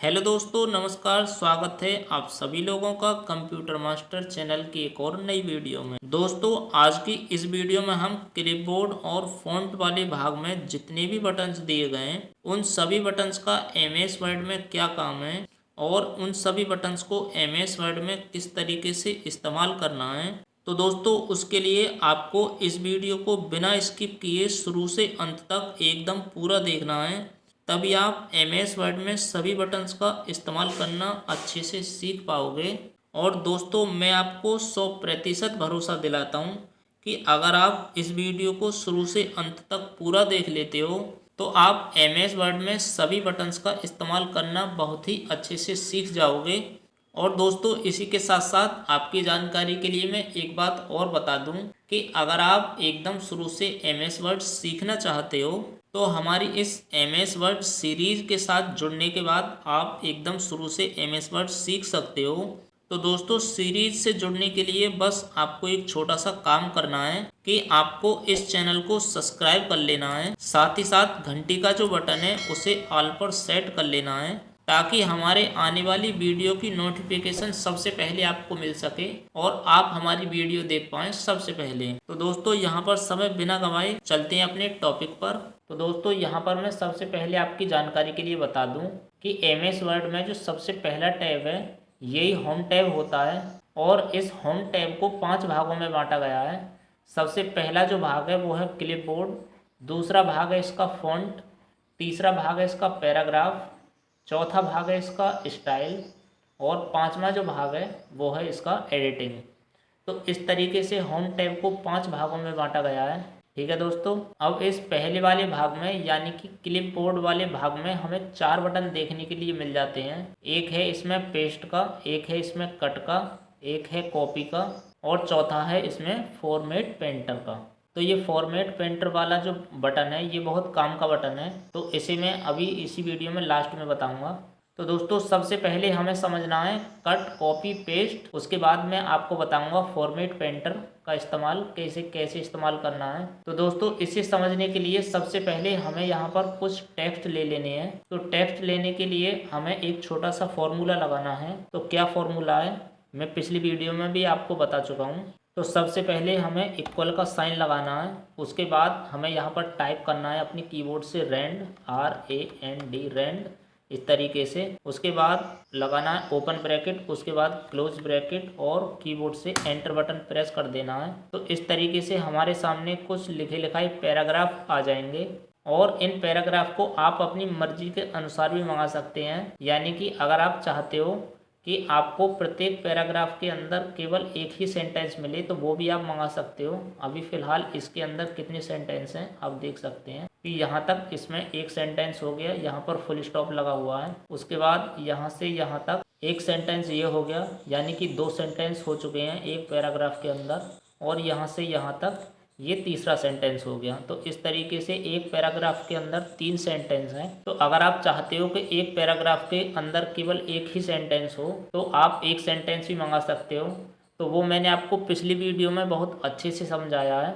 Hello दोस्तों, नमस्कार। स्वागत है आप सभी लोगों का कंप्यूटर मास्टर चैनल की एक और नई वीडियो में। दोस्तों, आज की इस वीडियो में हम क्लिपबोर्ड और फ़ॉन्ट वाले भाग में जितने भी बटन्स दिए गए हैं उन सभी बटन्स का एमएस वर्ड में क्या काम है और उन सभी बटन्स को एमएस वर्ड में किस तरीके से इस्तेमाल करना है। तो दोस्तों, उसके लिए आपको इस वीडियो को बिना स्किप किए शुरू से अंत तक एकदम पूरा देखना है, तभी आप एमएस वर्ड में सभी बटन्स का इस्तेमाल करना अच्छे से सीख पाओगे। और दोस्तों, मैं आपको 100% भरोसा दिलाता हूँ कि अगर आप इस वीडियो को शुरू से अंत तक पूरा देख लेते हो तो आप एमएस वर्ड में सभी बटन्स का इस्तेमाल करना बहुत ही अच्छे से सीख जाओगे। और दोस्तों, इसी के साथ साथ आपकी जानकारी के लिए मैं एक बात और बता दूं कि अगर आप एकदम शुरू से एमएस वर्ड सीखना चाहते हो तो हमारी इस एमएस वर्ड सीरीज के साथ जुड़ने के बाद आप एकदम शुरू से एमएस वर्ड सीख सकते हो। तो दोस्तों, सीरीज से जुड़ने के लिए बस आपको एक छोटा सा काम करना है कि आपको इस चैनल को सब्सक्राइब कर लेना है, साथ ही साथ घंटी का जो बटन है उसे ऑल पर सेट कर लेना है, ताकि हमारे आने वाली वीडियो की नोटिफिकेशन सबसे पहले आपको मिल सके और आप हमारी वीडियो देख पाएँ सबसे पहले। तो दोस्तों, यहाँ पर समय बिना गंवाए चलते हैं अपने टॉपिक पर। तो दोस्तों, यहाँ पर मैं सबसे पहले आपकी जानकारी के लिए बता दूं कि एमएस वर्ड में जो सबसे पहला टैब है यही होम टैब होता है और इस होम टैब को 5 भागों में बांटा गया है। सबसे पहला जो भाग है वो है क्लिपबोर्ड, दूसरा भाग है इसका फ़ॉन्ट, तीसरा भाग है इसका पैराग्राफ, चौथा भाग है इसका स्टाइल और पांचवा जो भाग है वो है इसका एडिटिंग। तो इस तरीके से होम टैब को 5 भागों में बांटा गया है। ठीक है दोस्तों, अब इस पहले वाले भाग में यानी कि क्लिपबोर्ड वाले भाग में हमें 4 बटन देखने के लिए मिल जाते हैं। एक है इसमें पेस्ट का, एक है इसमें कट का, एक है कॉपी का और चौथा है इसमें फॉर्मेट पेंटर का। तो ये फॉर्मेट पेंटर वाला जो बटन है ये बहुत काम का बटन है, तो इसे मैं अभी इसी वीडियो में लास्ट में बताऊंगा। तो दोस्तों, सबसे पहले हमें समझना है कट कॉपी पेस्ट, उसके बाद मैं आपको बताऊंगा फॉर्मेट पेंटर का इस्तेमाल कैसे कैसे इस्तेमाल करना है। तो दोस्तों, इसे समझने के लिए सबसे पहले हमें यहाँ पर कुछ टेक्स्ट ले लेने हैं। तो टेक्स्ट लेने के लिए हमें एक छोटा सा फॉर्मूला लगाना है। तो क्या फॉर्मूला है मैं पिछली वीडियो में भी आपको बता चुका हूँ। तो सबसे पहले हमें इक्वल का साइन लगाना है, उसके बाद हमें यहाँ पर टाइप करना है अपनी कीबोर्ड से रैंड, RAND रैंड, इस तरीके से। उसके बाद लगाना है ओपन ब्रैकेट, उसके बाद क्लोज ब्रैकेट और कीबोर्ड से एंटर बटन प्रेस कर देना है। तो इस तरीके से हमारे सामने कुछ लिखे लिखाई पैराग्राफ आ जाएंगे और इन पैराग्राफ को आप अपनी मर्जी के अनुसार भी मंगा सकते हैं। यानी कि अगर आप चाहते हो कि आपको प्रत्येक पैराग्राफ के अंदर केवल एक ही सेंटेंस मिले तो वो भी आप मंगा सकते हो। अभी फ़िलहाल इसके अंदर कितने सेंटेंस हैं आप देख सकते हैं कि यहाँ तक इसमें एक सेंटेंस हो गया, यहाँ पर फुल स्टॉप लगा हुआ है। उसके बाद यहाँ से यहाँ तक एक सेंटेंस ये हो गया, यानी कि 2 सेंटेंस हो चुके हैं एक पैराग्राफ के अंदर। और यहाँ से यहाँ तक ये तीसरा सेंटेंस हो गया। तो इस तरीके से एक पैराग्राफ के अंदर 3 सेंटेंस हैं। तो अगर आप चाहते हो कि एक पैराग्राफ के अंदर केवल एक ही सेंटेंस हो तो आप एक सेंटेंस भी मंगा सकते हो। तो वो मैंने आपको पिछली वीडियो में बहुत अच्छे से समझाया है,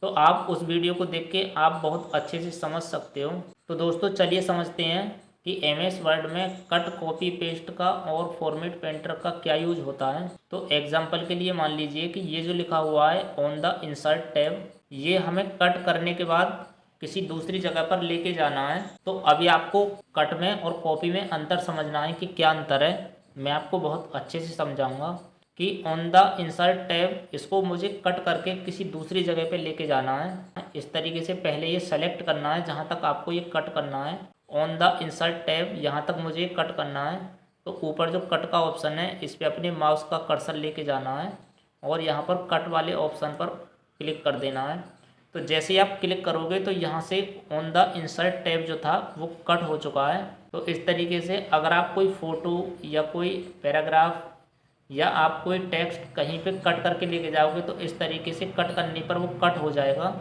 तो आप उस वीडियो को देख के आप बहुत अच्छे से समझ सकते हो। तो दोस्तों, चलिए समझते हैं कि एमएस वर्ड में कट कॉपी पेस्ट का और फॉर्मेट पेंटर का क्या यूज होता है। तो एग्जांपल के लिए मान लीजिए कि ये जो लिखा हुआ है ऑन द इंसर्ट टैब, ये हमें कट करने के बाद किसी दूसरी जगह पर लेके जाना है। तो अभी आपको कट में और कॉपी में अंतर समझना है कि क्या अंतर है। मैं आपको बहुत अच्छे से समझाऊंगा कि ऑन द इंसर्ट टैब, इसको मुझे कट करके किसी दूसरी जगह पे लेके जाना है। इस तरीके से पहले ये सेलेक्ट करना है जहाँ तक आपको ये कट करना है। ऑन द इंसर्ट टैब यहाँ तक मुझे कट करना है। तो ऊपर जो कट का ऑप्शन है इस पर अपने माउस का कर्सर लेके जाना है और यहाँ पर कट वाले ऑप्शन पर क्लिक कर देना है। तो जैसे ही आप क्लिक करोगे तो यहाँ से ऑन द इंसर्ट टैब जो था वो कट हो चुका है। तो इस तरीके से अगर आप कोई फ़ोटो या कोई पैराग्राफ या आप कोई टेक्स्ट कहीं पे कट करके लेके जाओगे तो इस तरीके से कट करने पर वो कट हो जाएगा।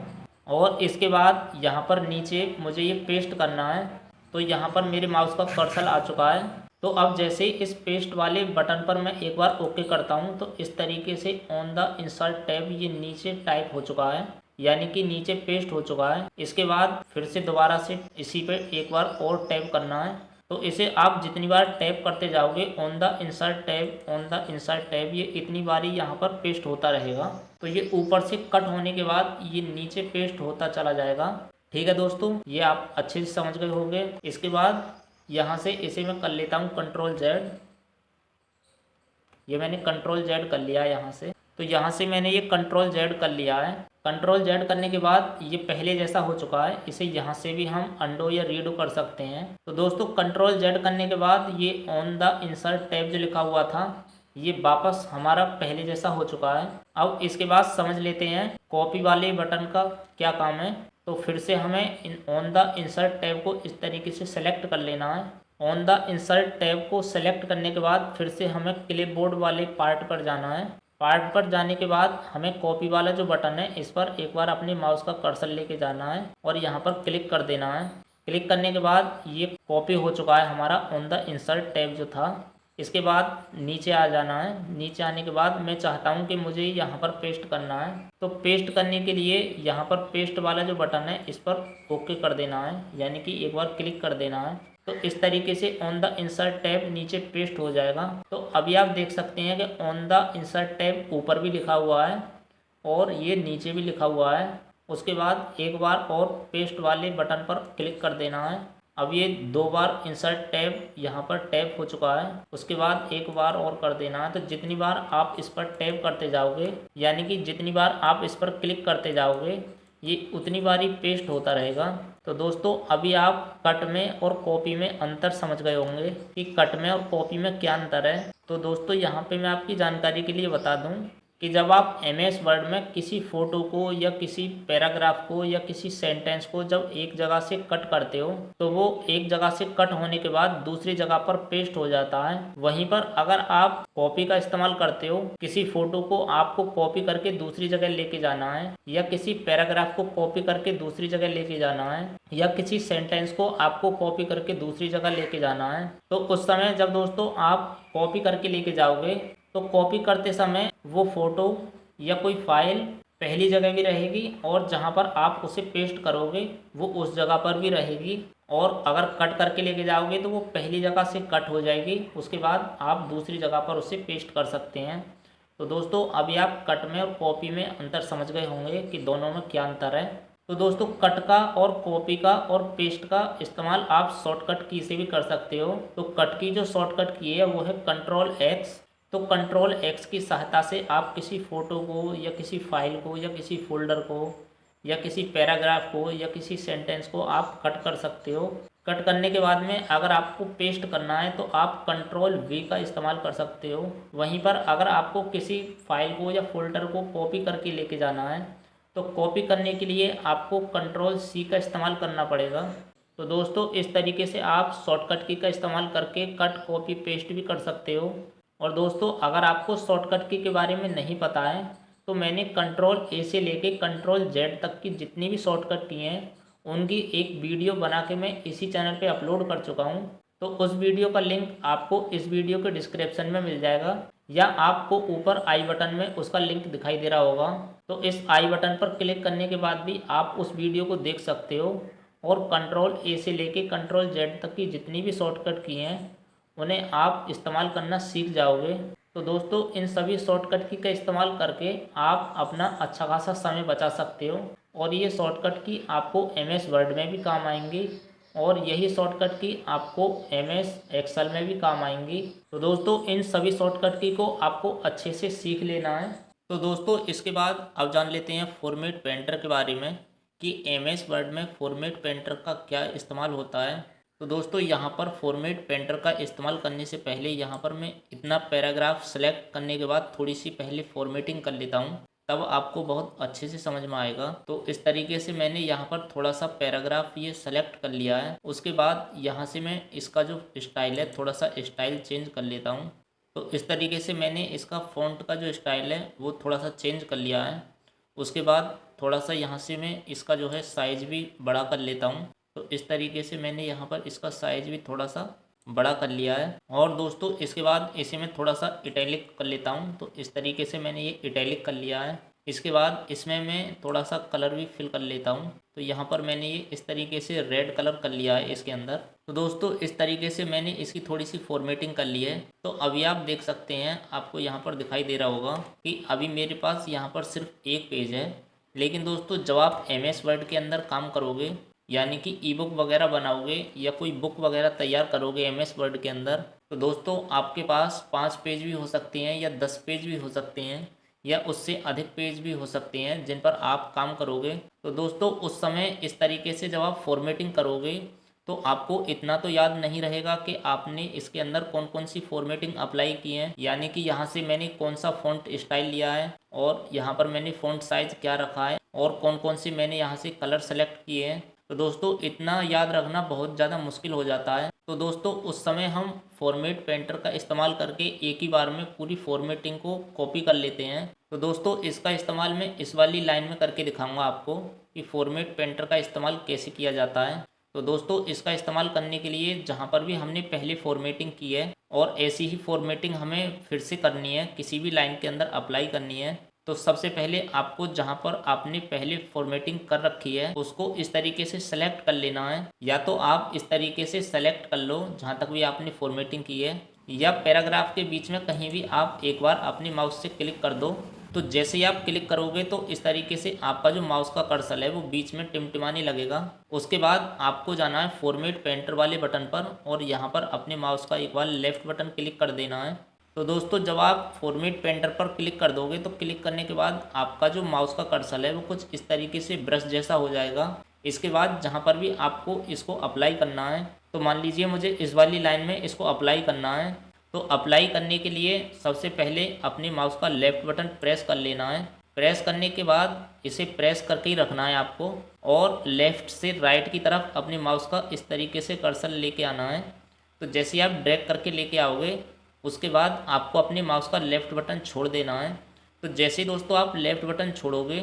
और इसके बाद यहाँ पर नीचे मुझे ये पेस्ट करना है। तो यहाँ पर मेरे माउस का कर्सर आ चुका है। तो अब जैसे इस पेस्ट वाले बटन पर मैं एक बार ओके करता हूँ तो इस तरीके से ऑन द इंसर्ट टैब ये नीचे टाइप हो चुका है, यानी कि नीचे पेस्ट हो चुका है। इसके बाद फिर से दोबारा से इसी पे एक बार और टैप करना है। तो इसे आप जितनी बार टैप करते जाओगे ऑन द इंसर्ट टैब ये इतनी बारी यहाँ पर पेस्ट होता रहेगा। तो ये ऊपर से कट होने के बाद ये नीचे पेस्ट होता चला जाएगा। ठीक है दोस्तों, ये आप अच्छे से समझ गए होंगे। इसके बाद यहाँ से इसे मैं कर लेता हूँ Ctrl+Z। ये मैंने Ctrl+Z कर लिया है यहाँ से। तो यहाँ से मैंने ये Ctrl+Z कर लिया है। Ctrl+Z करने के बाद ये पहले जैसा हो चुका है। इसे यहाँ से भी हम अंडो या रीडो कर सकते हैं। तो दोस्तों Ctrl+Z करने के बाद ये ऑन द इंसर्ट टैब जो लिखा हुआ था ये वापस हमारा पहले जैसा हो चुका है। अब इसके बाद समझ लेते हैं कॉपी वाले बटन का क्या काम है। तो फिर से हमें ऑन द इंसर्ट टैब को इस तरीके से सेलेक्ट कर लेना है। ऑन द इंसर्ट टैब को सेलेक्ट करने के बाद फिर से हमें क्लिपबोर्ड वाले पार्ट पर जाना है। पार्ट पर जाने के बाद हमें कॉपी वाला जो बटन है इस पर एक बार अपने माउस का कर्सर लेके जाना है और यहाँ पर क्लिक कर देना है। क्लिक करने के बाद ये कॉपी हो चुका है हमारा ऑन द इंसर्ट टैब जो था। इसके बाद नीचे आ जाना है। नीचे आने के बाद मैं चाहता हूँ कि मुझे यहाँ पर पेस्ट करना है। तो पेस्ट करने के लिए यहाँ पर पेस्ट वाला जो बटन है इस पर ओके कर देना है, यानी कि एक बार क्लिक कर देना है। तो इस तरीके से ऑन द इंसर्ट टैब नीचे पेस्ट हो जाएगा। तो अभी आप देख सकते हैं कि ऑन द इंसर्ट टैब ऊपर भी लिखा हुआ है और ये नीचे भी लिखा हुआ है। उसके बाद एक बार और पेस्ट वाले बटन पर क्लिक कर देना है। अब ये 2 बार इंसर्ट टैब यहाँ पर टैप हो चुका है। उसके बाद एक बार और कर देना है। तो जितनी बार आप इस पर टैप करते जाओगे, यानी कि जितनी बार आप इस पर क्लिक करते जाओगे, ये उतनी बार ही पेस्ट होता रहेगा। तो दोस्तों अभी आप कट में और कॉपी में अंतर समझ गए होंगे कि कट में और कॉपी में क्या अंतर है। तो दोस्तों यहाँ पे मैं आपकी जानकारी के लिए बता दूँ कि जब आप MS वर्ड में किसी फ़ोटो को या किसी पैराग्राफ को या किसी सेंटेंस को जब एक जगह से कट करते हो तो वो एक जगह से कट होने के बाद दूसरी जगह पर पेस्ट हो जाता है। वहीं पर अगर आप कॉपी का इस्तेमाल करते हो, किसी फ़ोटो को आपको कॉपी करके दूसरी जगह लेके जाना है या किसी पैराग्राफ को कॉपी करके दूसरी जगह लेके जाना है या किसी सेंटेंस को आपको कॉपी करके दूसरी जगह लेके जाना है, तो उस समय जब दोस्तों आप कॉपी करके लेके जाओगे तो कॉपी करते समय वो फ़ोटो या कोई फाइल पहली जगह भी रहेगी और जहाँ पर आप उसे पेस्ट करोगे वो उस जगह पर भी रहेगी। और अगर कट करके लेके जाओगे तो वो पहली जगह से कट हो जाएगी, उसके बाद आप दूसरी जगह पर उसे पेस्ट कर सकते हैं। तो दोस्तों अभी आप कट में और कॉपी में अंतर समझ गए होंगे कि दोनों में क्या अंतर है। तो दोस्तों कट का और कॉपी का और पेस्ट का इस्तेमाल आप शॉर्टकट की से भी कर सकते हो। तो कट की जो शॉर्टकट की है वो है Ctrl+X। तो Ctrl+X की सहायता से आप किसी फ़ोटो को या किसी फाइल को या किसी फोल्डर को या किसी पैराग्राफ को या किसी सेंटेंस को आप कट कर सकते हो। कट करने के बाद में अगर आपको पेस्ट करना है तो आप Ctrl+V का इस्तेमाल कर सकते हो। वहीं पर अगर आपको किसी फाइल को या फोल्डर को कॉपी करके लेके जाना है तो कॉपी करने के लिए आपको Ctrl+C का इस्तेमाल करना पड़ेगा। तो दोस्तों इस तरीके से आप शॉर्टकट की का इस्तेमाल करके कट, कॉपी, पेस्ट भी कर सकते हो। और दोस्तों अगर आपको शॉर्टकट की के बारे में नहीं पता है तो मैंने Ctrl+A से लेके Ctrl+Z तक की जितनी भी शॉर्टकट की हैं उनकी एक वीडियो बना के मैं इसी चैनल पे अपलोड कर चुका हूँ। तो उस वीडियो का लिंक आपको इस वीडियो के डिस्क्रिप्शन में मिल जाएगा या आपको ऊपर आई बटन में उसका लिंक दिखाई दे रहा होगा। तो इस आई बटन पर क्लिक करने के बाद भी आप उस वीडियो को देख सकते हो और Ctrl+A से लेके Ctrl+Z तक की जितनी भी शॉर्टकट की हैं उन्हें आप इस्तेमाल करना सीख जाओगे। तो दोस्तों इन सभी शॉर्टकट की का इस्तेमाल करके आप अपना अच्छा खासा समय बचा सकते हो और ये शॉर्टकट की आपको MS वर्ड में भी काम आएंगी और यही शॉर्टकट की आपको MS एक्सेल में भी काम आएंगी। तो दोस्तों इन सभी शॉर्टकट की को आपको अच्छे से सीख लेना है। तो दोस्तों इसके बाद अब जान लेते हैं फॉर्मेट पेंटर के बारे में कि MS वर्ड में फॉर्मेट पेंटर का क्या इस्तेमाल होता है। तो दोस्तों यहाँ पर फॉर्मेट पेंटर का इस्तेमाल करने से पहले यहाँ पर मैं इतना पैराग्राफ सेलेक्ट करने के बाद थोड़ी सी पहले फॉर्मेटिंग कर लेता हूँ, तब आपको बहुत अच्छे से समझ में आएगा। तो इस तरीके से मैंने यहाँ पर थोड़ा सा पैराग्राफ ये सेलेक्ट कर लिया है। उसके बाद यहाँ से मैं इसका जो स्टाइल है थोड़ा सा स्टाइल चेंज कर लेता हूँ। तो इस तरीके से मैंने इसका फ़ॉन्ट का जो स्टाइल है वो थोड़ा सा चेंज कर लिया है। उसके बाद थोड़ा सा यहाँ से मैं इसका जो है साइज़ भी बड़ा कर लेता हूँ। तो इस तरीके से मैंने यहाँ पर इसका साइज़ भी थोड़ा सा बड़ा कर लिया है। और दोस्तों इसके बाद इसे मैं थोड़ा सा इटैलिक कर लेता हूँ। तो इस तरीके से मैंने ये इटैलिक कर लिया है। इसके बाद इसमें मैं थोड़ा सा कलर भी फिल कर लेता हूँ। तो यहाँ पर मैंने ये इस तरीके से रेड कलर कर लिया है इसके अंदर। तो दोस्तों इस तरीके से मैंने इसकी थोड़ी सी फॉर्मेटिंग कर ली है। तो अभी आप देख सकते हैं, आपको यहाँ पर दिखाई दे रहा होगा कि अभी मेरे पास यहाँ पर सिर्फ एक पेज है। लेकिन दोस्तों जब आप MS वर्ड के अंदर काम करोगे, यानी कि ई बुक वगैरह बनाओगे या कोई बुक वगैरह तैयार करोगे MS वर्ड के अंदर, तो दोस्तों आपके पास 5 पेज भी हो सकते हैं या 10 पेज भी हो सकते हैं या उससे अधिक पेज भी हो सकते हैं जिन पर आप काम करोगे। तो दोस्तों उस समय इस तरीके से जब आप फॉर्मेटिंग करोगे तो आपको इतना तो याद नहीं रहेगा कि आपने इसके अंदर कौन कौन सी फॉर्मेटिंग अप्लाई की है, यानी कि यहाँ से मैंने कौन सा फ़ॉन्ट स्टाइल लिया है और यहाँ पर मैंने फ़ॉन्ट साइज़ क्या रखा है और कौन कौन से मैंने यहाँ से कलर सेलेक्ट किए हैं। तो दोस्तों इतना याद रखना बहुत ज़्यादा मुश्किल हो जाता है। तो दोस्तों उस समय हम फॉर्मेट पेंटर का इस्तेमाल करके एक ही बार में पूरी फॉर्मेटिंग को कॉपी कर लेते हैं। तो दोस्तों इसका इस्तेमाल मैं इस वाली लाइन में करके दिखाऊंगा आपको कि फॉर्मेट पेंटर का इस्तेमाल कैसे किया जाता है। तो दोस्तों इसका इस्तेमाल करने के लिए जहाँ पर भी हमने पहले फॉर्मेटिंग की है और ऐसी ही फॉर्मेटिंग हमें फिर से करनी है, किसी भी लाइन के अंदर अप्लाई करनी है, तो सबसे पहले आपको जहाँ पर आपने पहले फॉर्मेटिंग कर रखी है उसको इस तरीके से सेलेक्ट कर लेना है। या तो आप इस तरीके से सेलेक्ट कर लो जहाँ तक भी आपने फॉर्मेटिंग की है, या पैराग्राफ के बीच में कहीं भी आप एक बार अपने माउस से क्लिक कर दो। तो जैसे ही आप क्लिक करोगे तो इस तरीके से आपका जो माउस का कर्सर है वो बीच में टिमटिमाने लगेगा। उसके बाद आपको जाना है फॉर्मेट पेंटर वाले बटन पर और यहाँ पर अपने माउस का एक बार लेफ्ट बटन क्लिक कर देना है। तो दोस्तों जब आप फॉर्मेट पेंटर पर क्लिक कर दोगे तो क्लिक करने के बाद आपका जो माउस का कर्सर है वो कुछ इस तरीके से ब्रश जैसा हो जाएगा। इसके बाद जहाँ पर भी आपको इसको अप्लाई करना है, तो मान लीजिए मुझे इस वाली लाइन में इसको अप्लाई करना है, तो अप्लाई करने के लिए सबसे पहले अपने माउस का लेफ्ट बटन प्रेस कर लेना है। प्रेस करने के बाद इसे प्रेस करके ही रखना है आपको और लेफ़्ट से राइट की तरफ अपने माउस का इस तरीके से कर्सर लेके आना है। तो जैसे ही आप ड्रैग करके लेके आओगे उसके बाद आपको अपने माउस का लेफ़्ट बटन छोड़ देना है। तो जैसे ही दोस्तों आप लेफ़्ट बटन छोड़ोगे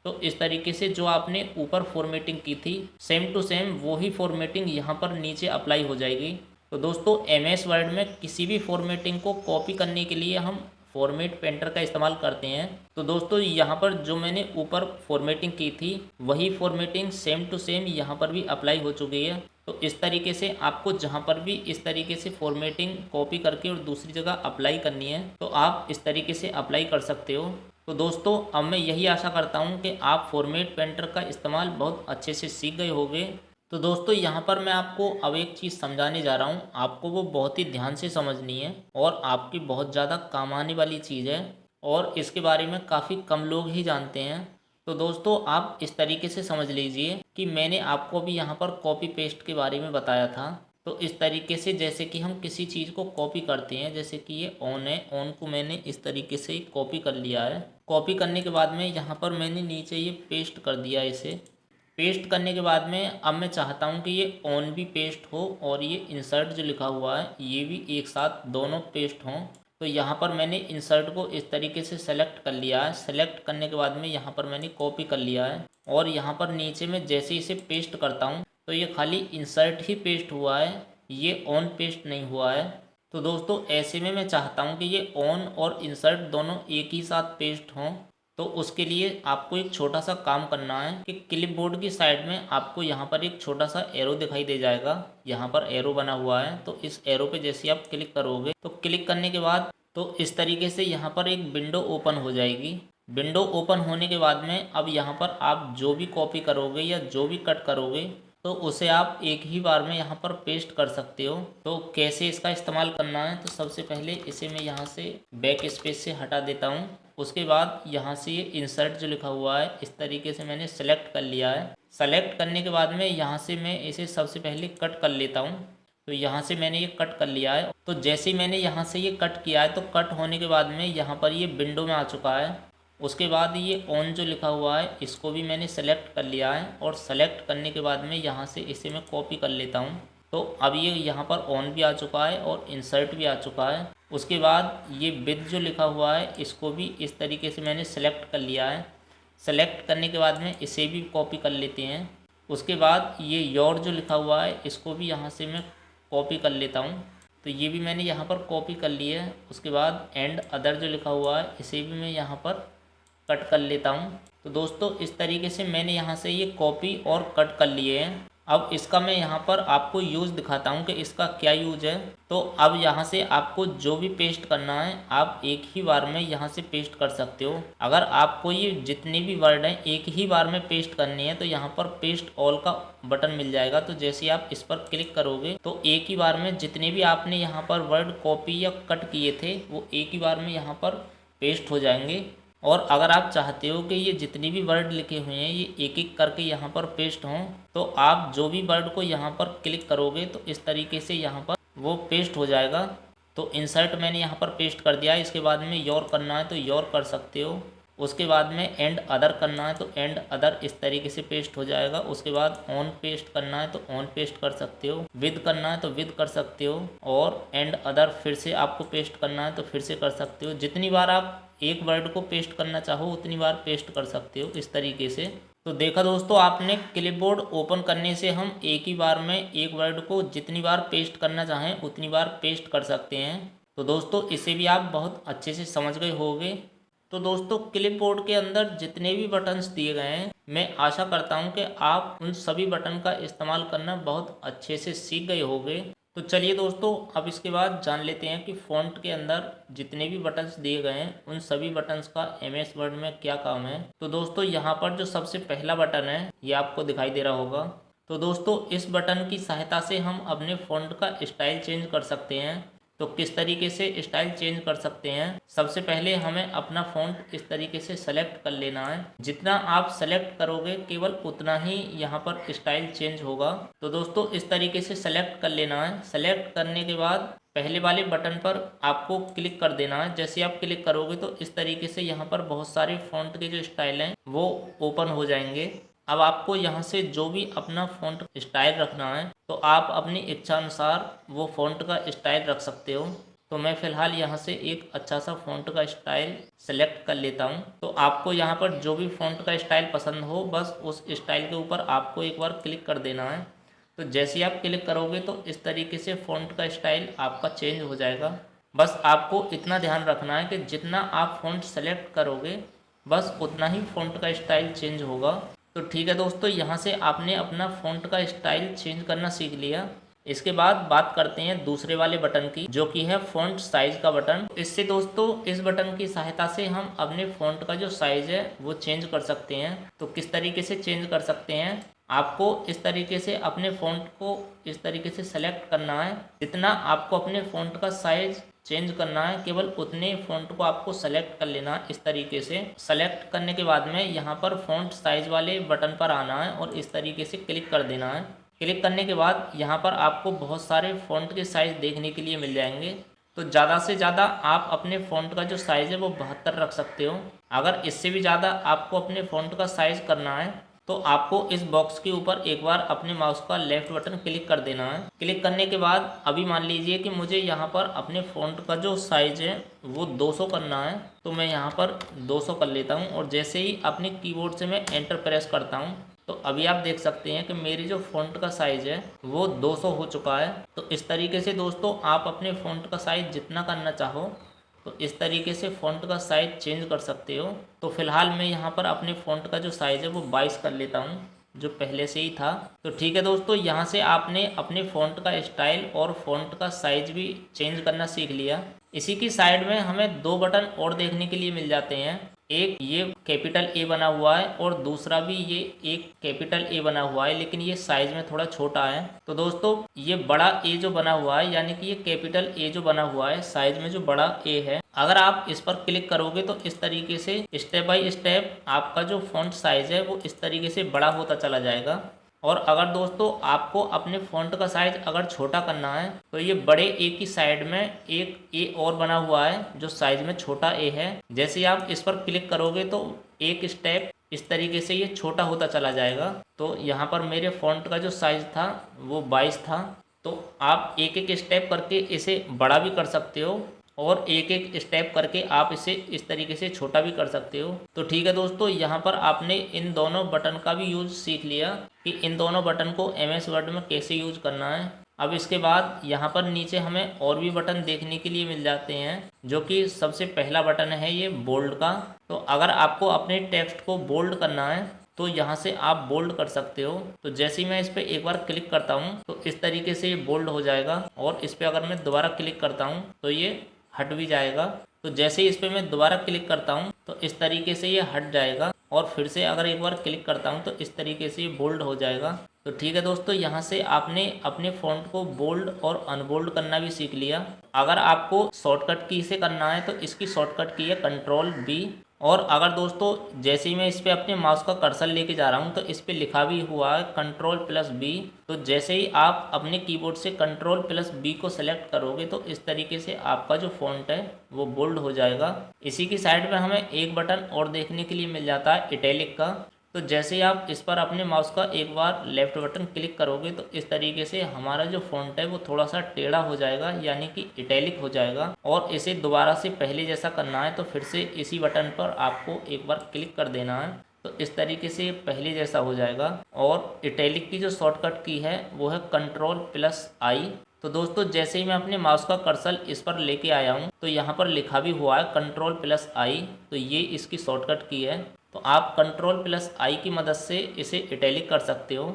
तो इस तरीके से जो आपने ऊपर फॉर्मेटिंग की थी सेम टू सेम वो ही फॉर्मेटिंग यहाँ पर नीचे अप्लाई हो जाएगी। तो दोस्तों MS वर्ड में किसी भी फॉर्मेटिंग को कॉपी करने के लिए हम फॉर्मेट पेंटर का इस्तेमाल करते हैं। तो दोस्तों यहाँ पर जो मैंने ऊपर फॉर्मेटिंग की थी वही फॉर्मेटिंग सेम टू सेम यहाँ पर भी अप्लाई हो चुकी है। तो इस तरीके से आपको जहाँ पर भी इस तरीके से फॉर्मेटिंग कॉपी करके और दूसरी जगह अप्लाई करनी है तो आप इस तरीके से अप्लाई कर सकते हो। तो दोस्तों अब मैं यही आशा करता हूँ कि आप फॉर्मेट पेंटर का इस्तेमाल बहुत अच्छे से सीख गए होंगे। तो दोस्तों यहाँ पर मैं आपको अब एक चीज़ समझाने जा रहा हूँ, आपको वो बहुत ही ध्यान से समझनी है और आपकी बहुत ज़्यादा काम आने वाली चीज़ है और इसके बारे में काफ़ी कम लोग ही जानते हैं। तो दोस्तों आप इस तरीके से समझ लीजिए कि मैंने आपको भी यहाँ पर कॉपी पेस्ट के बारे में बताया था। तो इस तरीके से जैसे कि हम किसी चीज़ को कॉपी करते हैं, जैसे कि ये ऑन है, ऑन को मैंने इस तरीके से कॉपी कर लिया है। कॉपी करने के बाद में यहाँ पर मैंने नीचे ये पेस्ट कर दिया। इसे पेस्ट करने के बाद में अब मैं चाहता हूँ कि ये ऑन भी पेस्ट हो और ये इंसर्ट जो लिखा हुआ है ये भी एक साथ दोनों पेस्ट हों। तो यहाँ पर मैंने इंसर्ट को इस तरीके से सेलेक्ट कर लिया है। सेलेक्ट करने के बाद में यहाँ पर मैंने कॉपी कर लिया है और यहाँ पर नीचे में जैसे इसे पेस्ट करता हूँ तो ये खाली इंसर्ट ही पेस्ट हुआ है, ये ऑन पेस्ट नहीं हुआ है। तो दोस्तों ऐसे में मैं चाहता हूँ कि ये ऑन और इंसर्ट दोनों एक ही साथ पेस्ट हों। तो उसके लिए आपको एक छोटा सा काम करना है कि क्लिपबोर्ड की साइड में आपको यहाँ पर एक छोटा सा एरो दिखाई दे जाएगा। यहाँ पर एरो बना हुआ है, तो इस एरो पे जैसे आप क्लिक करोगे तो क्लिक करने के बाद तो इस तरीके से यहाँ पर एक विंडो ओपन हो जाएगी। विंडो ओपन होने के बाद में अब यहाँ पर आप जो भी कॉपी करोगे या जो भी कट करोगे तो उसे आप एक ही बार में यहाँ पर पेस्ट कर सकते हो। तो कैसे इसका इस्तेमाल करना है, तो सबसे पहले इसे मैं यहाँ से बैक स्पेस से हटा देता हूँ। उसके बाद यहाँ से ये इंसर्ट जो लिखा हुआ है इस तरीके से मैंने सेलेक्ट कर लिया है। सेलेक्ट करने के बाद में यहाँ से मैं इसे सबसे पहले कट कर लेता हूँ। तो यहाँ से मैंने ये कट कर लिया है। तो जैसे ही मैंने यहाँ से ये कट किया है तो कट होने के बाद में यहाँ पर ये विंडो में आ चुका है। उसके बाद ये ऑन जो लिखा हुआ है इसको भी मैंने सेलेक्ट कर लिया है और सेलेक्ट करने के बाद में यहाँ से इसे मैं कॉपी कर लेता हूँ। तो अब ये यहाँ पर ऑन भी आ चुका है और इंसर्ट भी आ चुका है। उसके बाद ये विद जो लिखा हुआ है इसको भी इस तरीके से मैंने सेलेक्ट कर लिया है। सेलेक्ट करने के बाद में इसे भी कॉपी कर लेते हैं। उसके बाद ये योर जो लिखा हुआ है इसको भी यहाँ से मैं कॉपी कर लेता हूँ। तो ये भी मैंने यहाँ पर कॉपी कर लिया है। उसके बाद एंड अदर जो लिखा हुआ है इसे भी मैं यहाँ पर कट कर लेता हूँ। तो दोस्तों इस तरीके से मैंने यहाँ से ये कॉपी और कट कर लिए हैं। अब इसका मैं यहाँ पर आपको यूज़ दिखाता हूँ कि इसका क्या यूज है। तो अब यहाँ से आपको जो भी पेस्ट करना है आप एक ही बार में यहाँ से पेस्ट कर सकते हो। अगर आपको ये जितने भी वर्ड हैं एक ही बार में पेस्ट करनी है तो यहाँ पर पेस्ट ऑल का बटन मिल जाएगा। तो जैसे आप इस पर क्लिक करोगे तो एक ही बार में जितने भी आपने यहाँ पर वर्ड कॉपी या कट किए थे वो एक ही बार में यहाँ पर पेस्ट हो जाएंगे। और अगर आप चाहते हो कि ये जितनी भी वर्ड लिखे हुए हैं ये एक एक करके यहाँ पर पेस्ट हों तो आप जो भी वर्ड को यहाँ पर क्लिक करोगे तो इस तरीके से यहाँ पर वो पेस्ट हो जाएगा। तो इंसर्ट मैंने यहाँ पर पेस्ट कर दिया है। इसके बाद में योर करना है तो योर कर सकते हो। उसके बाद में एंड अदर करना है तो एंड अदर इस तरीके से पेस्ट हो जाएगा। उसके बाद ऑन पेस्ट करना है तो ऑन पेस्ट कर सकते हो। विद करना है तो विद कर सकते हो। और एंड अदर फिर से आपको पेस्ट करना है तो फिर से कर सकते हो। जितनी बार आप एक वर्ड को पेस्ट करना चाहो उतनी बार पेस्ट कर सकते हो इस तरीके से। तो देखा दोस्तों आपने, क्लिपबोर्ड ओपन करने से हम एक ही बार में एक वर्ड को जितनी बार पेस्ट करना चाहें उतनी बार पेस्ट कर सकते हैं। तो दोस्तों इसे भी आप बहुत अच्छे से समझ गए होंगे। तो दोस्तों क्लिपबोर्ड के अंदर जितने भी बटन्स दिए गए हैं मैं आशा करता हूं कि आप उन सभी बटन का इस्तेमाल करना बहुत अच्छे से सीख गए होंगे। तो चलिए दोस्तों अब इसके बाद जान लेते हैं कि फ़ॉन्ट के अंदर जितने भी बटन्स दिए गए हैं उन सभी बटन्स का एमएस वर्ड में क्या काम है। तो दोस्तों यहाँ पर जो सबसे पहला बटन है ये आपको दिखाई दे रहा होगा। तो दोस्तों इस बटन की सहायता से हम अपने फ़ॉन्ट का स्टाइल चेंज कर सकते हैं। तो किस तरीके से स्टाइल चेंज कर सकते हैं, सबसे पहले हमें अपना फ़ॉन्ट इस तरीके से सेलेक्ट कर लेना है। जितना आप सेलेक्ट करोगे केवल उतना ही यहाँ पर स्टाइल चेंज होगा। तो दोस्तों इस तरीके से सेलेक्ट कर लेना है। सेलेक्ट करने के बाद पहले वाले बटन पर आपको क्लिक कर देना है। जैसे आप क्लिक करोगे तो इस तरीके से यहाँ पर बहुत सारे फ़ॉन्ट के जो स्टाइल हैं वो ओपन हो जाएंगे। अब आपको यहाँ से जो भी अपना फ़ॉन्ट स्टाइल रखना है तो आप अपनी इच्छा अनुसार वो फ़ॉन्ट का स्टाइल रख सकते हो। तो मैं फ़िलहाल यहाँ से एक अच्छा सा फ़ॉन्ट का स्टाइल सेलेक्ट कर लेता हूँ। तो आपको यहाँ पर जो भी फ़ॉन्ट का स्टाइल पसंद हो बस उस स्टाइल के ऊपर आपको एक बार क्लिक कर देना है। तो जैसे ही आप क्लिक करोगे तो इस तरीके से फ़ॉन्ट का स्टाइल आपका चेंज हो जाएगा। बस आपको इतना ध्यान रखना है कि जितना आप फ़ॉन्ट सेलेक्ट करोगे बस उतना ही फ़ॉन्ट का स्टाइल चेंज होगा। तो ठीक है दोस्तों, यहाँ से आपने अपना फ़ॉन्ट का स्टाइल चेंज करना सीख लिया। इसके बाद बात करते हैं दूसरे वाले बटन की जो कि है फ़ॉन्ट साइज़ का बटन। इससे दोस्तों इस बटन की सहायता से हम अपने फ़ॉन्ट का जो साइज़ है वो चेंज कर सकते हैं। तो किस तरीके से चेंज कर सकते हैं, आपको इस तरीके से अपने फ़ॉन्ट को इस तरीके से सेलेक्ट करना है। जितना आपको अपने फ़ॉन्ट का साइज़ चेंज करना है केवल उतने फ़ॉन्ट को आपको सेलेक्ट कर लेना है। इस तरीके से सेलेक्ट करने के बाद में यहाँ पर फ़ॉन्ट साइज़ वाले बटन पर आना है और इस तरीके से क्लिक कर देना है। क्लिक करने के बाद यहाँ पर आपको बहुत सारे फ़ॉन्ट के साइज़ देखने के लिए मिल जाएंगे। तो ज़्यादा से ज़्यादा आप अपने फ़ॉन्ट का जो साइज़ है वो 72 रख सकते हो। अगर इससे भी ज़्यादा आपको अपने फ़ॉन्ट का साइज़ करना है तो आपको इस बॉक्स के ऊपर एक बार अपने माउस का लेफ़्ट बटन क्लिक कर देना है। क्लिक करने के बाद अभी मान लीजिए कि मुझे यहाँ पर अपने फ़ॉन्ट का जो साइज़ है वो 200 करना है। तो मैं यहाँ पर 200 कर लेता हूँ और जैसे ही अपने कीबोर्ड से मैं एंटर प्रेस करता हूँ तो अभी आप देख सकते हैं कि मेरी जो फ़ॉन्ट का साइज़ है वो 200 हो चुका है। तो इस तरीके से दोस्तों आप अपने फ़ॉन्ट का साइज़ जितना करना चाहो तो इस तरीके से फ़ॉन्ट का साइज़ चेंज कर सकते हो। तो फ़िलहाल मैं यहाँ पर अपने फ़ॉन्ट का जो साइज़ है वो 22 कर लेता हूँ जो पहले से ही था। तो ठीक है दोस्तों, यहाँ से आपने अपने फ़ॉन्ट का स्टाइल और फ़ॉन्ट का साइज़ भी चेंज करना सीख लिया। इसी की साइड में हमें 2 बटन और देखने के लिए मिल जाते हैं। एक ये कैपिटल ए बना हुआ है और दूसरा भी ये एक कैपिटल ए बना हुआ है, लेकिन ये साइज़ में थोड़ा छोटा है। तो दोस्तों ये बड़ा ए जो बना हुआ है यानी कि ये कैपिटल ए जो बना हुआ है साइज़ में जो बड़ा ए है, अगर आप इस पर क्लिक करोगे तो इस तरीके से स्टेप बाय स्टेप आपका जो फ़ॉन्ट साइज़ है वो इस तरीके से बड़ा होता चला जाएगा। और अगर दोस्तों आपको अपने फ़ॉन्ट का साइज़ अगर छोटा करना है तो ये बड़े ए की साइड में एक ए और बना हुआ है जो साइज़ में छोटा ए है। जैसे आप इस पर क्लिक करोगे तो एक स्टेप इस तरीके से ये छोटा होता चला जाएगा। तो यहाँ पर मेरे फ़ॉन्ट का जो साइज़ था वो 22 था। तो आप एक एक स्टेप करके इसे बड़ा भी कर सकते हो और एक एक स्टेप करके आप इसे इस तरीके से छोटा भी कर सकते हो। तो ठीक है दोस्तों, यहाँ पर आपने इन दोनों बटन का भी यूज़ सीख लिया कि इन दोनों बटन को एमएस वर्ड में कैसे यूज़ करना है। अब इसके बाद यहाँ पर नीचे हमें और भी बटन देखने के लिए मिल जाते हैं, जो कि सबसे पहला बटन है ये बोल्ड का। तो अगर आपको अपने टेक्स्ट को बोल्ड करना है तो यहाँ से आप बोल्ड कर सकते हो। तो जैसे ही मैं इस पर एक बार क्लिक करता हूँ तो इस तरीके से ये बोल्ड हो जाएगा, और इस पर अगर मैं दोबारा क्लिक करता हूँ तो ये हट भी जाएगा। तो जैसे ही इस पर मैं दोबारा क्लिक करता हूँ तो इस तरीके से ये हट जाएगा, और फिर से अगर एक बार क्लिक करता हूँ तो इस तरीके से ये बोल्ड हो जाएगा। तो ठीक है दोस्तों, यहाँ से आपने अपने फ़ॉन्ट को बोल्ड और अनबोल्ड करना भी सीख लिया। अगर आपको शॉर्टकट की से करना है तो इसकी शॉर्टकट की है Ctrl+B। और अगर दोस्तों जैसे ही मैं इस पर अपने माउस का कर्सर लेके जा रहा हूँ तो इस पर लिखा भी हुआ है Ctrl+B। तो जैसे ही आप अपने कीबोर्ड से Ctrl+B को सेलेक्ट करोगे तो इस तरीके से आपका जो फ़ॉन्ट है वो बोल्ड हो जाएगा। इसी की साइड में हमें एक बटन और देखने के लिए मिल जाता है इटैलिक का। तो जैसे ही आप इस पर अपने माउस का एक बार लेफ्ट बटन क्लिक करोगे तो इस तरीके से हमारा जो फ़ॉन्ट है वो थोड़ा सा टेढ़ा हो जाएगा, यानी कि इटैलिक हो जाएगा। और इसे दोबारा से पहले जैसा करना है तो फिर से इसी बटन पर आपको एक बार क्लिक कर देना है, तो इस तरीके से पहले जैसा हो जाएगा। और इटैलिक की जो शॉर्टकट की है वो है Ctrl+I। तो दोस्तों जैसे ही मैं अपने माउस का कर्सर इस पर लेके आया हूँ तो यहाँ पर लिखा भी हुआ है Ctrl+I। तो ये इसकी शॉर्टकट की है। तो आप Ctrl+I की मदद से इसे इटैलिक कर सकते हो।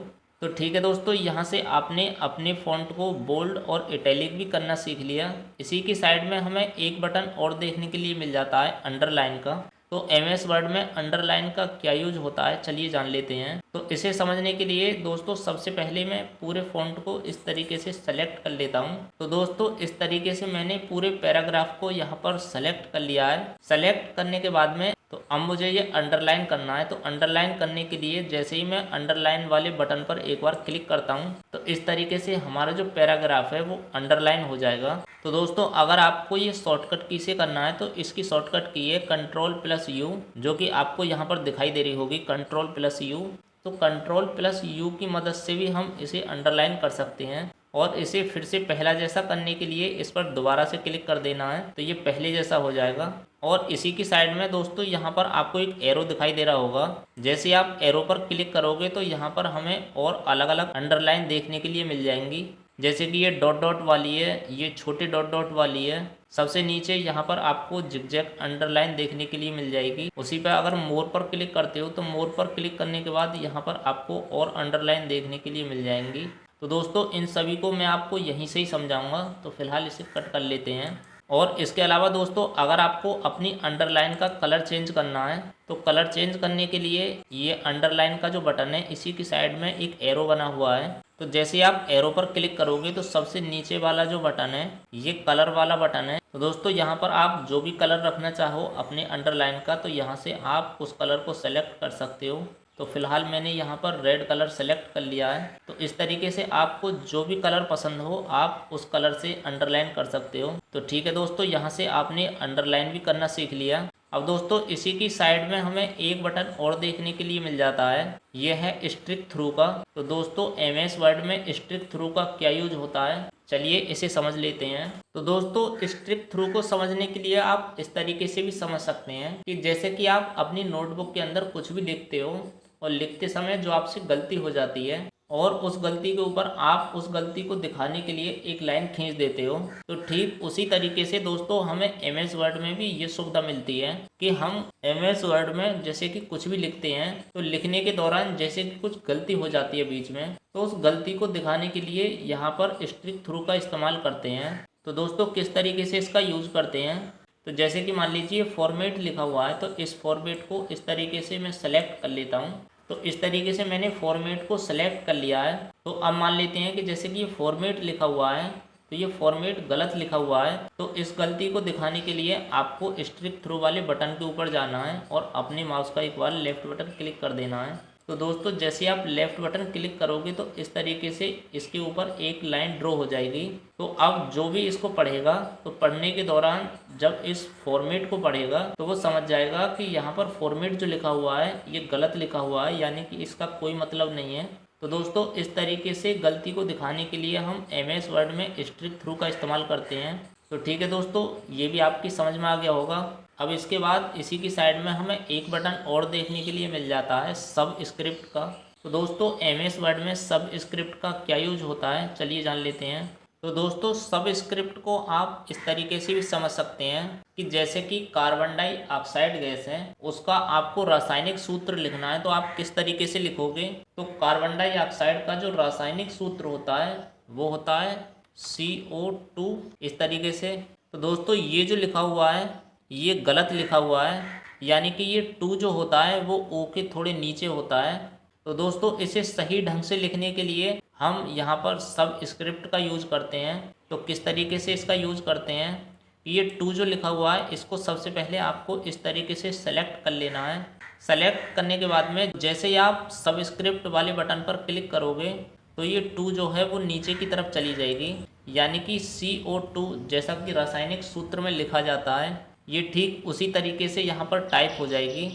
तो ठीक है दोस्तों, यहाँ से आपने अपने फ़ॉन्ट को बोल्ड और इटैलिक भी करना सीख लिया। इसी की साइड में हमें एक बटन और देखने के लिए मिल जाता है अंडरलाइन का। तो MS वर्ड में अंडरलाइन का क्या यूज होता है चलिए जान लेते हैं। तो इसे समझने के लिए दोस्तों सबसे पहले मैं पूरे फ़ॉन्ट को इस तरीके से सेलेक्ट कर लेता हूं। तो दोस्तों इस तरीके से मैंने पूरे पैराग्राफ को यहां पर सेलेक्ट कर लिया है। सेलेक्ट करने के बाद में तो अब मुझे ये अंडरलाइन करना है। तो अंडरलाइन करने के लिए जैसे ही मैं अंडरलाइन वाले बटन पर एक बार क्लिक करता हूं तो इस तरीके से हमारा जो पैराग्राफ है वो अंडरलाइन हो जाएगा। तो दोस्तों अगर आपको ये शॉर्टकट की से करना है तो इसकी शॉर्टकट की है Ctrl+U, जो कि आपको यहाँ पर दिखाई दे रही होगी Ctrl+U। तो Ctrl+U की मदद से भी हम इसे अंडरलाइन कर सकते हैं। और इसे फिर से पहला जैसा करने के लिए इस पर दोबारा से क्लिक कर देना है तो ये पहले जैसा हो जाएगा। और इसी की साइड में दोस्तों यहाँ पर आपको एक एरो दिखाई दे रहा होगा। जैसे ही आप एरो पर क्लिक करोगे तो यहाँ पर हमें और अलग अलग अंडरलाइन देखने के लिए मिल जाएंगी। जैसे कि ये डॉट डॉट वाली है, ये छोटे डॉट डॉट वाली है। सबसे नीचे यहाँ पर आपको जिगजैग अंडरलाइन देखने के लिए मिल जाएगी। उसी पर अगर मोर पर क्लिक करते हो तो मोर पर क्लिक करने के बाद यहाँ पर आपको और अंडरलाइन देखने के लिए मिल जाएंगी। तो दोस्तों इन सभी को मैं आपको यहीं से ही समझाऊंगा, तो फिलहाल इसे कट कर लेते हैं। और इसके अलावा दोस्तों अगर आपको अपनी अंडरलाइन का कलर चेंज करना है तो कलर चेंज करने के लिए ये अंडरलाइन का जो बटन है इसी की साइड में एक एरो बना हुआ है। तो जैसे ही आप एरो पर क्लिक करोगे तो सबसे नीचे वाला जो बटन है ये कलर वाला बटन है। तो दोस्तों यहाँ पर आप जो भी कलर रखना चाहो अपने अंडरलाइन का तो यहाँ से आप उस कलर को सेलेक्ट कर सकते हो। तो फिलहाल मैंने यहाँ पर रेड कलर सेलेक्ट कर लिया है। तो इस तरीके से आपको जो भी कलर पसंद हो आप उस कलर से अंडरलाइन कर सकते हो। तो ठीक है दोस्तों, यहाँ से आपने अंडरलाइन भी करना सीख लिया। अब दोस्तों इसी की साइड में हमें एक बटन और देखने के लिए मिल जाता है, यह है स्ट्रिक थ्रू का। तो दोस्तों MS वर्ड में स्ट्रिक थ्रू का क्या यूज होता है चलिए इसे समझ लेते हैं। तो दोस्तों स्ट्रिक थ्रू को समझने के लिए आप इस तरीके से भी समझ सकते हैं कि जैसे कि आप अपनी नोटबुक के अंदर कुछ भी लिखते हो और लिखते समय जो आपसे गलती हो जाती है और उस गलती के ऊपर आप उस गलती को दिखाने के लिए एक लाइन खींच देते हो। तो ठीक उसी तरीके से दोस्तों हमें MS वर्ड में भी ये सुविधा मिलती है कि हम MS वर्ड में जैसे कि कुछ भी लिखते हैं तो लिखने के दौरान जैसे कि कुछ गलती हो जाती है बीच में, तो उस गलती को दिखाने के लिए यहाँ पर स्ट्रिक थ्रू का इस्तेमाल करते हैं। तो दोस्तों किस तरीके से इसका यूज करते हैं, तो जैसे कि मान लीजिए फॉर्मेट लिखा हुआ है तो इस फॉर्मेट को इस तरीके से मैं सेलेक्ट कर लेता हूँ। तो इस तरीके से मैंने फॉर्मेट को सेलेक्ट कर लिया है। तो अब मान लेते हैं कि जैसे कि ये फॉर्मेट लिखा हुआ है तो ये फॉर्मेट गलत लिखा हुआ है। तो इस गलती को दिखाने के लिए आपको स्ट्रिक थ्रू वाले बटन के ऊपर जाना है और अपने माउस का एक बार लेफ्ट बटन क्लिक कर देना है। तो दोस्तों जैसे आप लेफ्ट बटन क्लिक करोगे तो इस तरीके से इसके ऊपर एक लाइन ड्रॉ हो जाएगी। तो अब जो भी इसको पढ़ेगा तो पढ़ने के दौरान जब इस फॉर्मेट को पढ़ेगा तो वो समझ जाएगा कि यहाँ पर फॉर्मेट जो लिखा हुआ है ये गलत लिखा हुआ है, यानी कि इसका कोई मतलब नहीं है। तो दोस्तों इस तरीके से गलती को दिखाने के लिए हम MS वर्ड में स्ट्रिक थ्रू का इस्तेमाल करते हैं। तो ठीक है दोस्तों, ये भी आपकी समझ में आ गया होगा। अब इसके बाद इसी की साइड में हमें एक बटन और देखने के लिए मिल जाता है सब स्क्रिप्ट का। तो दोस्तों MS वर्ड में सब स्क्रिप्ट का क्या यूज होता है, चलिए जान लेते हैं। तो दोस्तों सब स्क्रिप्ट को आप इस तरीके से भी समझ सकते हैं कि जैसे कि कार्बन डाइऑक्साइड गैस है, उसका आपको रासायनिक सूत्र लिखना है तो आप किस तरीके से लिखोगे। तो कार्बन डाइऑक्साइड का जो रासायनिक सूत्र होता है वो होता है CO2, इस तरीके से। तो दोस्तों ये जो लिखा हुआ है ये गलत लिखा हुआ है, यानी कि ये 2 जो होता है वो O के थोड़े नीचे होता है। तो दोस्तों इसे सही ढंग से लिखने के लिए हम यहाँ पर सब स्क्रिप्ट का यूज करते हैं। तो किस तरीके से इसका यूज करते हैं, ये 2 जो लिखा हुआ है इसको सबसे पहले आपको इस तरीके से सेलेक्ट कर लेना है। सेलेक्ट करने के बाद में जैसे ही आप सब स्क्रिप्ट वाले बटन पर क्लिक करोगे तो ये 2 जो है वो नीचे की तरफ चली जाएगी, यानी कि CO2 जैसा कि रासायनिक सूत्र में लिखा जाता है ये ठीक उसी तरीके से यहाँ पर टाइप हो जाएगी।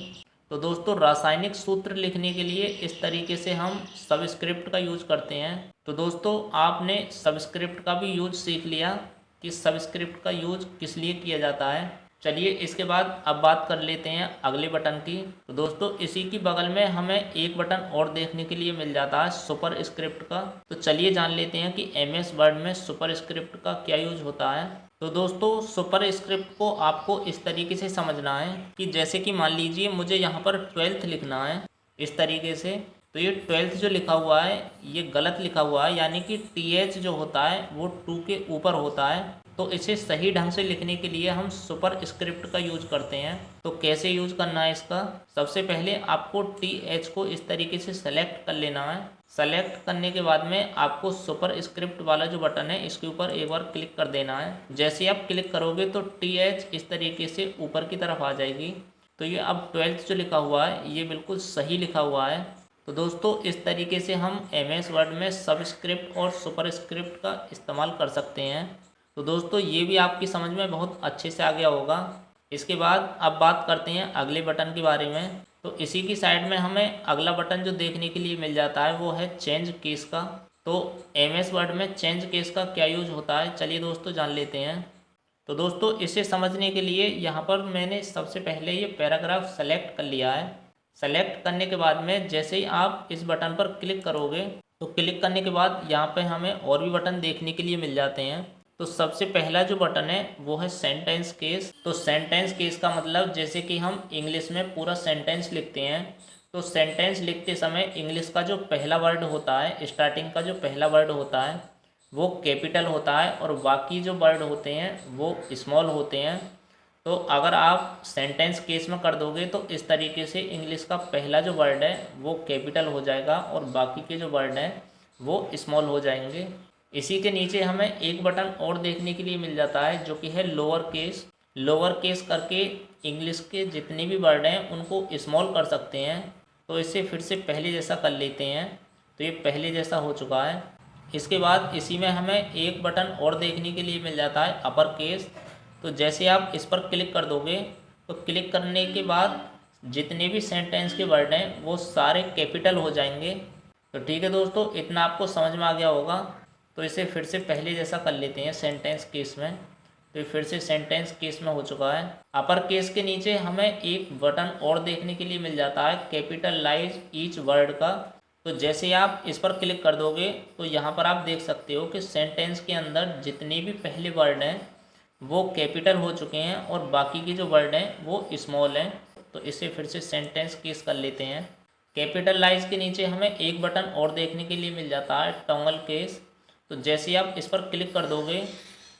तो दोस्तों रासायनिक सूत्र लिखने के लिए इस तरीके से हम सबस्क्रिप्ट का यूज करते हैं। तो दोस्तों आपने सबस्क्रिप्ट का भी यूज सीख लिया कि सबस्क्रिप्ट का यूज किस लिए किया जाता है। चलिए इसके बाद अब बात कर लेते हैं अगले बटन की। तो दोस्तों इसी की बगल में हमें एक बटन और देखने के लिए मिल जाता है सुपर स्क्रिप्ट का। तो चलिए जान लेते हैं कि MS वर्ड में सुपर स्क्रिप्ट का क्या यूज होता है। तो दोस्तों सुपर स्क्रिप्ट को आपको इस तरीके से समझना है कि जैसे कि मान लीजिए मुझे यहाँ पर 12th लिखना है इस तरीके से। तो ये 12th जो लिखा हुआ है ये गलत लिखा हुआ है, यानी कि TH जो होता है वो 2 के ऊपर होता है। तो इसे सही ढंग से लिखने के लिए हम सुपर स्क्रिप्ट का यूज करते हैं। तो कैसे यूज करना है इसका, सबसे पहले आपको TH को इस तरीके से सेलेक्ट कर लेना है। सेलेक्ट करने के बाद में आपको सुपर स्क्रिप्ट वाला जो बटन है इसके ऊपर एक बार क्लिक कर देना है। जैसे ही आप क्लिक करोगे तो TH इस तरीके से ऊपर की तरफ आ जाएगी। तो ये अब 12th जो लिखा हुआ है ये बिल्कुल सही लिखा हुआ है। तो दोस्तों इस तरीके से हम MS वर्ड में सबस्क्रिप्ट और सुपर स्क्रिप्ट का इस्तेमाल कर सकते हैं। तो दोस्तों ये भी आपकी समझ में बहुत अच्छे से आ गया होगा। इसके बाद अब बात करते हैं अगले बटन के बारे में। तो इसी की साइड में हमें अगला बटन जो देखने के लिए मिल जाता है वो है चेंज केस का। तो MS वर्ड में चेंज केस का क्या यूज होता है, चलिए दोस्तों जान लेते हैं। तो दोस्तों इसे समझने के लिए यहाँ पर मैंने सबसे पहले ये पैराग्राफ सेलेक्ट कर लिया है। सेलेक्ट करने के बाद में जैसे ही आप इस बटन पर क्लिक करोगे तो क्लिक करने के बाद यहाँ पे हमें और भी बटन देखने के लिए मिल जाते हैं। तो सबसे पहला जो बटन है वो है सेंटेंस केस। तो सेंटेंस केस का मतलब जैसे कि हम इंग्लिश में पूरा सेंटेंस लिखते हैं तो सेंटेंस लिखते समय इंग्लिश का जो पहला वर्ड होता है, स्टार्टिंग का जो पहला वर्ड होता है वो कैपिटल होता है और बाकी जो वर्ड होते हैं वो स्मॉल होते हैं। तो अगर आप सेंटेंस केस में कर दोगे तो इस तरीके से इंग्लिश का पहला जो वर्ड है वो कैपिटल हो जाएगा और बाकी के जो वर्ड हैं वो स्मॉल हो जाएंगे। इसी के नीचे हमें एक बटन और देखने के लिए मिल जाता है जो कि है लोअर केस। लोअर केस करके इंग्लिश के जितने भी वर्ड हैं उनको स्मॉल कर सकते हैं। तो इसे फिर से पहले जैसा कर लेते हैं। तो ये पहले जैसा हो चुका है। इसके बाद इसी में हमें एक बटन और देखने के लिए मिल जाता है अपर केस। तो जैसे आप इस पर क्लिक कर दोगे तो क्लिक करने के बाद जितने भी सेंटेंस के वर्ड हैं वो सारे कैपिटल हो जाएंगे। तो ठीक है दोस्तों, इतना आपको समझ में आ गया होगा। तो इसे फिर से पहले जैसा कर लेते हैं सेंटेंस केस में। तो फिर से सेंटेंस केस में हो चुका है। अपर केस के नीचे हमें एक बटन और देखने के लिए मिल जाता है कैपिटलाइज ईच वर्ड का। तो जैसे आप इस पर क्लिक कर दोगे तो यहाँ पर आप देख सकते हो कि सेंटेंस के अंदर जितने भी पहले वर्ड हैं वो कैपिटल हो चुके हैं और बाकी के जो वर्ड हैं वो स्मॉल हैं। तो इसे फिर से सेंटेंस केस कर लेते हैं। कैपिटलाइज के नीचे हमें एक बटन और देखने के लिए मिल जाता है टॉगल केस। तो जैसे आप इस पर क्लिक कर दोगे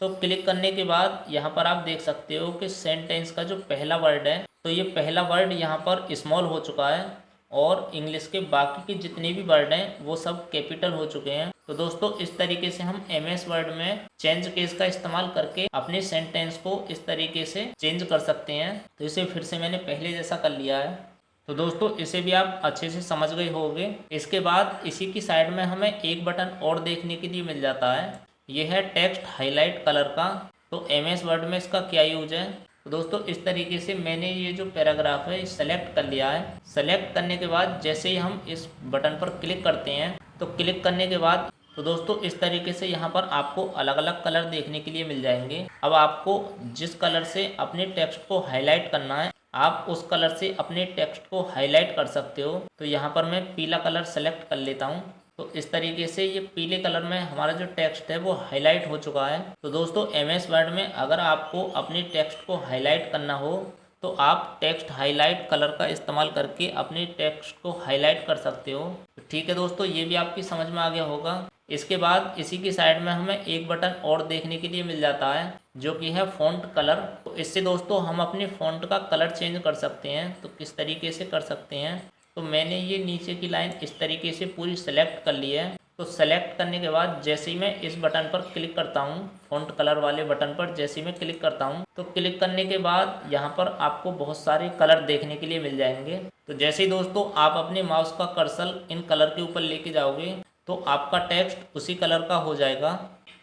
तो क्लिक करने के बाद यहाँ पर आप देख सकते हो कि सेंटेंस का जो पहला वर्ड है तो ये पहला वर्ड यहाँ पर स्मॉल हो चुका है और इंग्लिश के बाकी के जितने भी वर्ड हैं वो सब कैपिटल हो चुके हैं। तो दोस्तों इस तरीके से हम MS वर्ड में चेंज केस का इस्तेमाल करके अपने सेंटेंस को इस तरीके से चेंज कर सकते हैं। तो इसे फिर से मैंने पहले जैसा कर लिया है। तो दोस्तों इसे भी आप अच्छे से समझ गए होंगे। इसके बाद इसी की साइड में हमें एक बटन और देखने के लिए मिल जाता है, ये है टेक्स्ट हाईलाइट कलर का। तो MS वर्ड में इसका क्या यूज है। तो दोस्तों इस तरीके से मैंने ये जो पैराग्राफ है सेलेक्ट कर लिया है। सेलेक्ट करने के बाद जैसे ही हम इस बटन पर क्लिक करते हैं तो क्लिक करने के बाद तो दोस्तों इस तरीके से यहाँ पर आपको अलग अलग कलर देखने के लिए मिल जाएंगे। अब आपको जिस कलर से अपने टेक्स्ट को हाईलाइट करना है आप उस कलर से अपने टेक्स्ट को हाईलाइट कर सकते हो। तो यहाँ पर मैं पीला कलर सेलेक्ट कर लेता हूँ। तो इस तरीके से ये पीले कलर में हमारा जो टेक्स्ट है वो हाईलाइट हो चुका है। तो दोस्तों MS वर्ड में अगर आपको अपने टेक्स्ट को हाईलाइट करना हो तो आप टेक्स्ट हाईलाइट कलर का इस्तेमाल करके अपने टेक्स्ट को हाईलाइट कर सकते हो। तो ठीक है दोस्तों, ये भी आपकी समझ में आ गया होगा। इसके बाद इसी की साइड में हमें एक बटन और देखने के लिए मिल जाता है जो कि है फ़ॉन्ट कलर। तो इससे दोस्तों हम अपने फ़ॉन्ट का कलर चेंज कर सकते हैं। तो किस तरीके से कर सकते हैं, तो मैंने ये नीचे की लाइन इस तरीके से पूरी सेलेक्ट कर ली है। तो सेलेक्ट करने के बाद जैसे ही मैं इस बटन पर क्लिक करता हूँ, फ़ॉन्ट कलर वाले बटन पर जैसे ही मैं क्लिक करता हूँ, तो क्लिक करने के बाद यहाँ पर आपको बहुत सारे कलर देखने के लिए मिल जाएंगे। तो जैसे ही दोस्तों आप अपने माउस का कर्सर इन कलर के ऊपर लेके जाओगे तो आपका टेक्स्ट उसी कलर का हो जाएगा।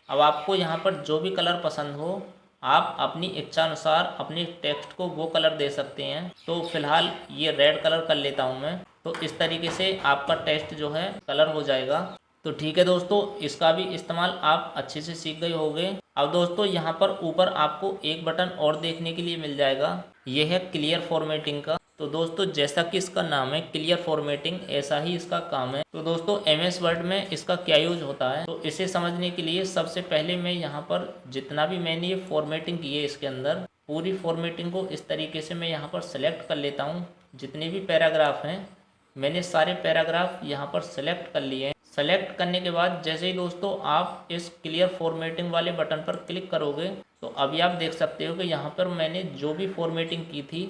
अब आपको यहाँ पर जो भी कलर पसंद हो आप अपनी इच्छा अनुसार अपने टेक्स्ट को वो कलर दे सकते हैं। तो फिलहाल ये रेड कलर कर लेता हूँ मैं। तो इस तरीके से आपका टेक्स्ट जो है कलर हो जाएगा। तो ठीक है दोस्तों, इसका भी इस्तेमाल आप अच्छे से सीख गए होंगे। अब दोस्तों यहाँ पर ऊपर आपको एक बटन और देखने के लिए मिल जाएगा, ये है क्लियर फॉर्मेटिंग का। तो दोस्तों जैसा कि इसका नाम है क्लियर फॉर्मेटिंग, ऐसा ही इसका काम है। तो दोस्तों MS वर्ड में इसका क्या यूज होता है, तो इसे समझने के लिए सबसे पहले मैं यहाँ पर जितना भी मैंने ये फॉर्मेटिंग की है इसके अंदर पूरी फॉर्मेटिंग को इस तरीके से मैं यहाँ पर सेलेक्ट कर लेता हूँ। जितने भी पैराग्राफ हैं मैंने सारे पैराग्राफ यहाँ पर सेलेक्ट कर लिए हैं। सेलेक्ट करने के बाद जैसे ही दोस्तों आप इस क्लियर फॉर्मेटिंग वाले बटन पर क्लिक करोगे तो अभी आप देख सकते हो कि यहाँ पर मैंने जो भी फॉर्मेटिंग की थी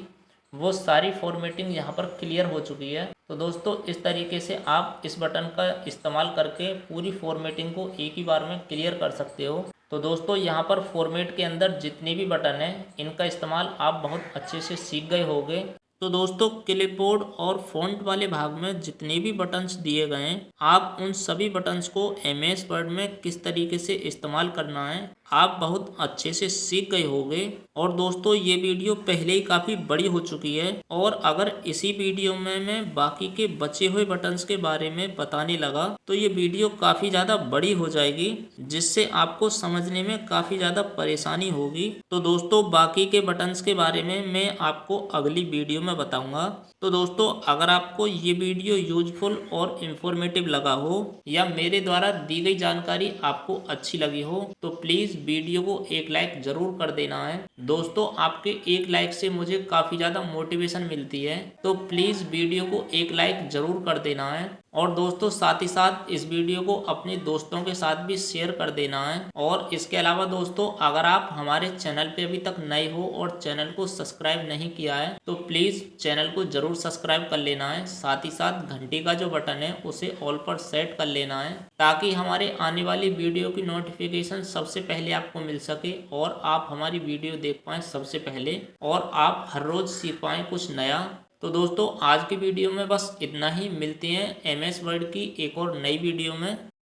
वो सारी फॉर्मेटिंग यहाँ पर क्लियर हो चुकी है। तो दोस्तों इस तरीके से आप इस बटन का इस्तेमाल करके पूरी फॉर्मेटिंग को एक ही बार में क्लियर कर सकते हो। तो दोस्तों यहाँ पर फॉर्मेट के अंदर जितने भी बटन हैं इनका इस्तेमाल आप बहुत अच्छे से सीख गए होंगे। तो दोस्तों क्लिपबोर्ड और फ़ॉन्ट वाले भाग में जितने भी बटन्स दिए गए हैं आप उन सभी बटन्स को MS वर्ड में किस तरीके से इस्तेमाल करना है आप बहुत अच्छे से सीख गए होंगे। और दोस्तों ये वीडियो पहले ही काफ़ी बड़ी हो चुकी है और अगर इसी वीडियो में मैं बाकी के बचे हुए बटन्स के बारे में बताने लगा तो ये वीडियो काफ़ी ज़्यादा बड़ी हो जाएगी जिससे आपको समझने में काफ़ी ज़्यादा परेशानी होगी। तो दोस्तों बाकी के बटन्स के बारे में मैं आपको अगली वीडियो में बताऊंगा। तो दोस्तों अगर आपको ये वीडियो यूजफुल और इन्फॉर्मेटिव लगा हो या मेरे द्वारा दी गई जानकारी आपको अच्छी लगी हो तो प्लीज़ वीडियो को एक लाइक ज़रूर कर देना है। दोस्तों आपके एक लाइक से मुझे काफ़ी ज़्यादा मोटिवेशन मिलती है, तो प्लीज़ वीडियो को एक लाइक ज़रूर कर देना है। और दोस्तों साथ ही साथ इस वीडियो को अपने दोस्तों के साथ भी शेयर कर देना है। और इसके अलावा दोस्तों अगर आप हमारे चैनल पे अभी तक नए हो और चैनल को सब्सक्राइब नहीं किया है तो प्लीज़ चैनल को ज़रूर सब्सक्राइब कर लेना है। साथ ही साथ घंटी का जो बटन है उसे ऑल पर सेट कर लेना है ताकि हमारे आने वाली वीडियो की नोटिफिकेशन सबसे पहले आपको मिल सके और आप हमारी वीडियो देख पाएँ सबसे पहले और आप हर रोज़ सीख पाएँ कुछ नया। तो दोस्तों आज की वीडियो में बस इतना ही, मिलते हैं MS वर्ड की एक और नई वीडियो में।